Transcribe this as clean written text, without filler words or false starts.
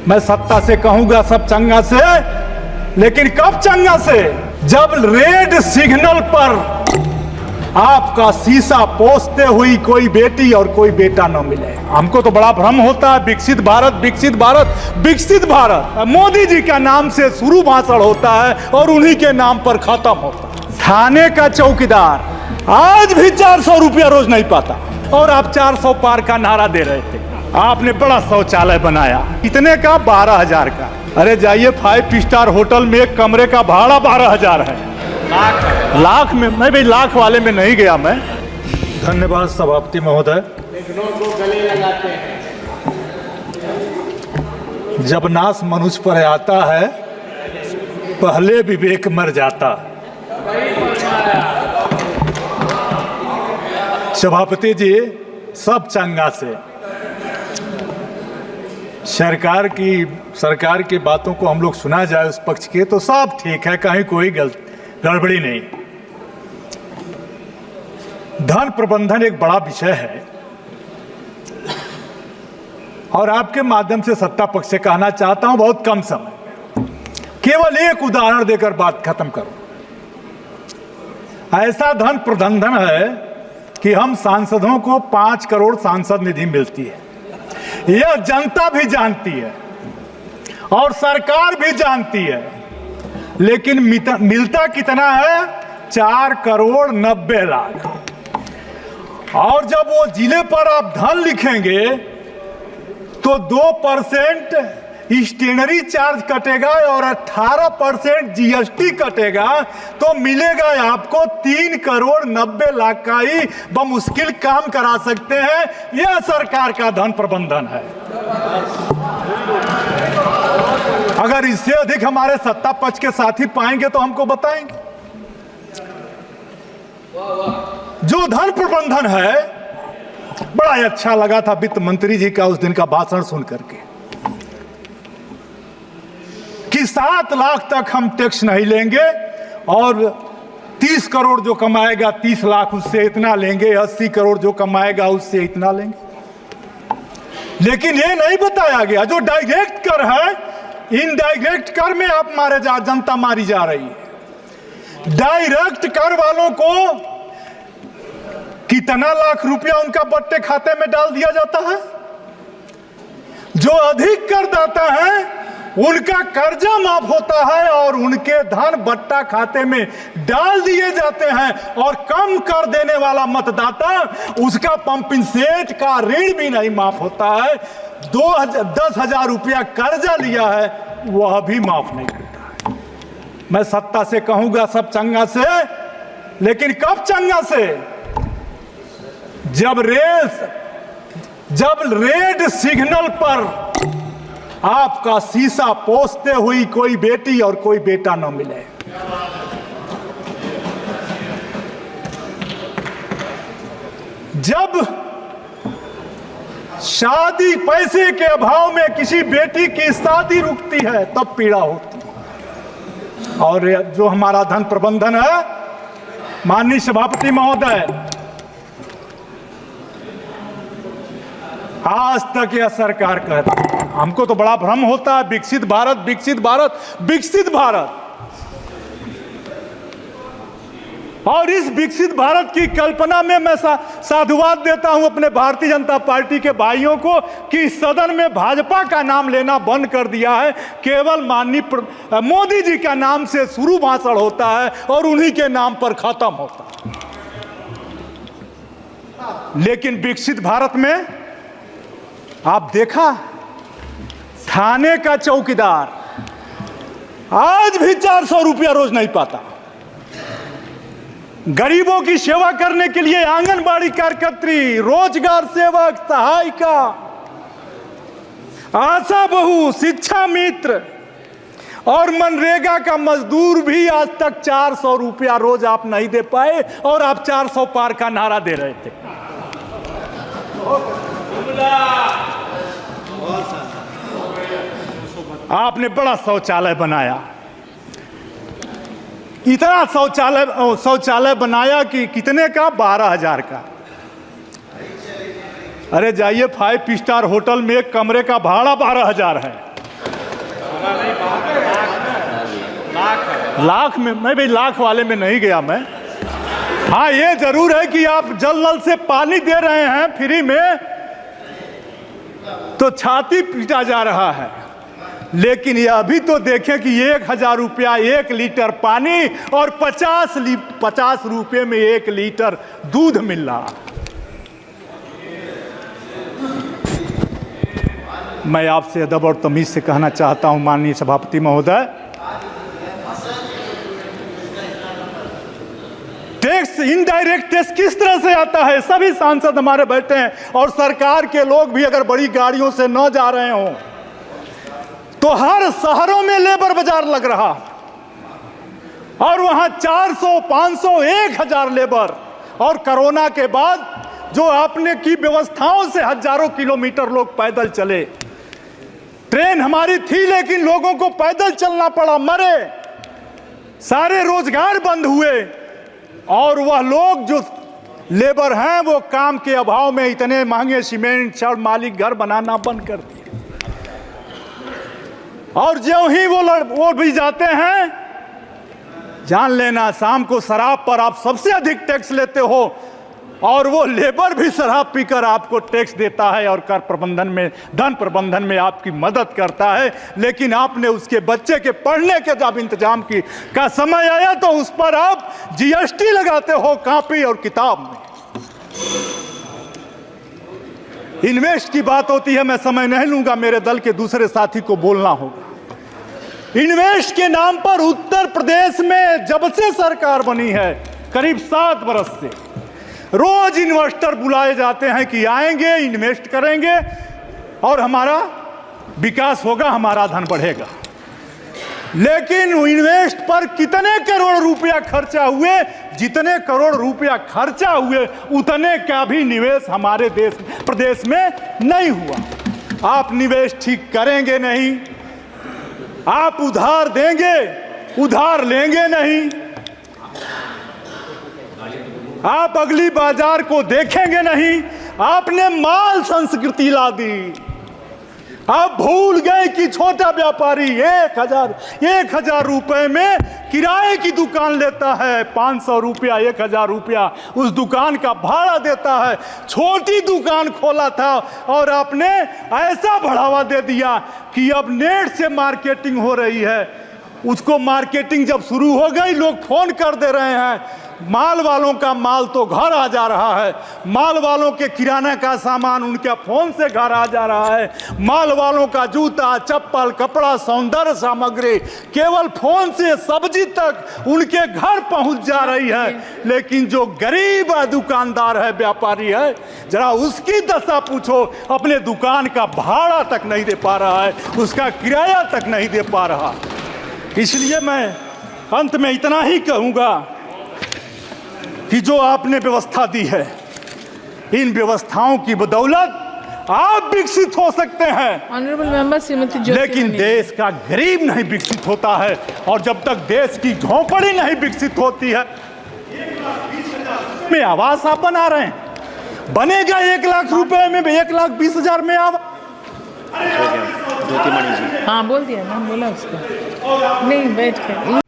मैं सत्ता से कहूंगा सब चंगा से, लेकिन कब चंगा से? जब रेड सिग्नल पर आपका शीशा पोंछते हुई कोई बेटी और कोई बेटा न मिले। हमको तो बड़ा भ्रम होता है, विकसित भारत विकसित भारत विकसित भारत। मोदी जी का नाम से शुरू भाषण होता है और उन्हीं के नाम पर खत्म होता है। थाने का चौकीदार आज भी 400 रुपया रोज नहीं पाता और आप 400 पार का नारा दे रहे थे। आपने बड़ा शौचालय बनाया, कितने का? 12,000 का। अरे जाइए 5 स्टार होटल में एक कमरे का भाड़ा 12,000 है। लाख में? मैं भाई लाख वाले में नहीं गया मैं। धन्यवाद सभापति महोदय। गले लगाते हैं। जब नाश मनुष्य पर आता है पहले विवेक मर जाता। सभापति जी सब चंगा से। सरकार की बातों को हम लोग सुना जाए उस पक्ष के तो सब ठीक है, कहीं कोई गड़बड़ी नहीं। धन प्रबंधन एक बड़ा विषय है और आपके माध्यम से सत्ता पक्ष से कहना चाहता हूं, बहुत कम समय, केवल एक उदाहरण देकर बात खत्म करूं। ऐसा धन प्रबंधन है कि हम सांसदों को 5 करोड़ सांसद निधि मिलती है। यह जनता भी जानती है और सरकार भी जानती है, लेकिन मिलता कितना है? 4 करोड़ 90 लाख। और जब वो जिले पर आप धन लिखेंगे तो 2% स्टेशनरी चार्ज कटेगा और 18% जीएसटी कटेगा, तो मिलेगा आपको 3 करोड़ 90 लाख का ही बमुश्किल काम करा सकते हैं। यह सरकार का धन प्रबंधन है। अगर इससे अधिक हमारे सत्ता पक्ष के साथी पाएंगे तो हमको बताएंगे। जो धन प्रबंधन है, बड़ा ही अच्छा लगा था वित्त मंत्री जी का उस दिन का भाषण सुन करके कि 7 लाख तक हम टैक्स नहीं लेंगे और 30 करोड़ जो कमाएगा 30 लाख उससे इतना लेंगे, 80 करोड़ जो कमाएगा उससे इतना लेंगे। लेकिन ये नहीं बताया गया जो डायरेक्ट कर है, इनडायरेक्ट कर में आप जनता मारी जा रही है। डायरेक्ट कर वालों को कितना लाख रुपया उनका बट्टे खाते में डाल दिया जाता है। जो अधिक करदाता है उनका कर्जा माफ होता है और उनके धन बट्टा खाते में डाल दिए जाते हैं, और कम कर देने वाला मतदाता उसका पंपिंग सेट का ऋण भी नहीं माफ होता है। 10,000 रुपया कर्जा लिया है वह भी माफ नहीं होता है। मैं सत्ता से कहूंगा सब चंगा से, लेकिन कब चंगा से? जब रेड सिग्नल पर आपका शीशा पोंछते हुई कोई बेटी और कोई बेटा न मिले। जब शादी पैसे के अभाव में किसी बेटी की शादी रुकती है तब पीड़ा होती है। और जो हमारा धन प्रबंधन है, माननीय सभापति महोदय, आज तक यह सरकार कहती है, हमको तो बड़ा भ्रम होता है विकसित भारत विकसित भारत विकसित भारत, और इस विकसित भारत की कल्पना में मैं साधुवाद देता हूं अपने भारतीय जनता पार्टी के भाइयों को कि सदन में भाजपा का नाम लेना बंद कर दिया है। केवल माननीय मोदी जी का नाम से शुरू भाषण होता है और उन्हीं के नाम पर खत्म होता है। लेकिन विकसित भारत में आप देखा, थाने का चौकीदार आज भी 400 रुपया रोज नहीं पाता। गरीबों की सेवा करने के लिए आंगनबाड़ी कार्यकर्त्री, रोजगार सेवक, सहायिका, आशा बहू, शिक्षा मित्र और मनरेगा का मजदूर भी आज तक 400 रुपया रोज आप नहीं दे पाए और आप 400 पार का नारा दे रहे थे। आपने बड़ा शौचालय बनाया, इतना शौचालय बनाया कि कितने का? 12,000 का। अरे जाइए 5 स्टार होटल में एक कमरे का भाड़ा 12,000 है। लाख में मैं भी लाख वाले में नहीं गया मैं। हाँ, ये जरूर है कि आप जल नल से पानी दे रहे हैं फ्री में तो छाती पीटा जा रहा है, लेकिन यह भी तो देखें कि 1000 रुपया 1 लीटर पानी और 50 रुपये में 1 लीटर दूध मिल रहा। मैं आपसे अदब और तमीज से कहना चाहता हूं माननीय सभापति महोदय, टैक्स, इनडायरेक्ट टैक्स किस तरह से आता है? सभी सांसद हमारे बैठे हैं और सरकार के लोग भी अगर बड़ी गाड़ियों से न जा रहे हों तो हर शहरों में लेबर बाजार लग रहा और वहां 400, 500, 1000 लेबर। और कोरोना के बाद जो आपने की व्यवस्थाओं से हजारों किलोमीटर लोग पैदल चले। ट्रेन हमारी थी लेकिन लोगों को पैदल चलना पड़ा, मरे, सारे रोजगार बंद हुए और वह लोग जो लेबर हैं वो काम के अभाव में इतने महंगे सीमेंट छड़ मालिक घर बनाना बंद कर दिए। और ज्यों ही वो भी जाते हैं, जान लेना शाम को शराब पर आप सबसे अधिक टैक्स लेते हो और वो लेबर भी शराब पीकर आपको टैक्स देता है और कर प्रबंधन में, धन प्रबंधन में आपकी मदद करता है। लेकिन आपने उसके बच्चे के पढ़ने के जब इंतजाम का समय आया तो उस पर आप जीएसटी लगाते हो कॉपी और किताब में। इन्वेस्ट की बात होती है, मैं समय नहीं लूंगा, मेरे दल के दूसरे साथी को बोलना होगा। इन्वेस्ट के नाम पर उत्तर प्रदेश में जब से सरकार बनी है करीब 7 बरस से रोज इन्वेस्टर बुलाए जाते हैं कि आएंगे, इन्वेस्ट करेंगे और हमारा विकास होगा, हमारा धन बढ़ेगा। लेकिन इन्वेस्ट पर कितने करोड़ रुपया खर्चा हुए? जितने करोड़ रुपया खर्चा हुए उतने का भी निवेश हमारे प्रदेश में नहीं हुआ। आप निवेश ठीक करेंगे नहीं, आप उधार देंगे, उधार लेंगे नहीं, आप अगली बाजार को देखेंगे नहीं। आपने माल संस्कृति ला दी। आप भूल गए कि छोटा व्यापारी 1000 रुपए में किराए की दुकान लेता है, 500 रुपया 1000 रुपया उस दुकान का भाड़ा देता है। छोटी दुकान खोला था और आपने ऐसा बढ़ावा दे दिया कि अब नेट से मार्केटिंग हो रही है। उसको मार्केटिंग जब शुरू हो गई, लोग फोन कर दे रहे हैं, माल वालों का माल तो घर आ जा रहा है, माल वालों के किराना का सामान उनके फोन से घर आ जा रहा है, माल वालों का जूता, चप्पल, कपड़ा, सौंदर्य सामग्री केवल फोन से सब्जी तक उनके घर पहुंच जा रही है। लेकिन जो गरीब दुकानदार है, व्यापारी है, जरा उसकी दशा पूछो, अपने दुकान का भाड़ा तक नहीं दे पा रहा है, उसका किराया तक नहीं दे पा रहा। इसलिए मैं अंत में इतना ही कहूंगा कि जो आपने व्यवस्था दी है, इन व्यवस्थाओं की बदौलत आप विकसित हो सकते हैं, ऑनरेबल मेंबर श्रीमती ज्योति, लेकिन देश का गरीब नहीं विकसित होता है। और जब तक देश की झोंपड़ी नहीं विकसित होती है, में आवास आप बना रहे हैं, बनेगा 1 लाख रुपए में, 1,20,000 में आवास। हाँ बोल दिया ना, बोला उसको नहीं बैठ कर।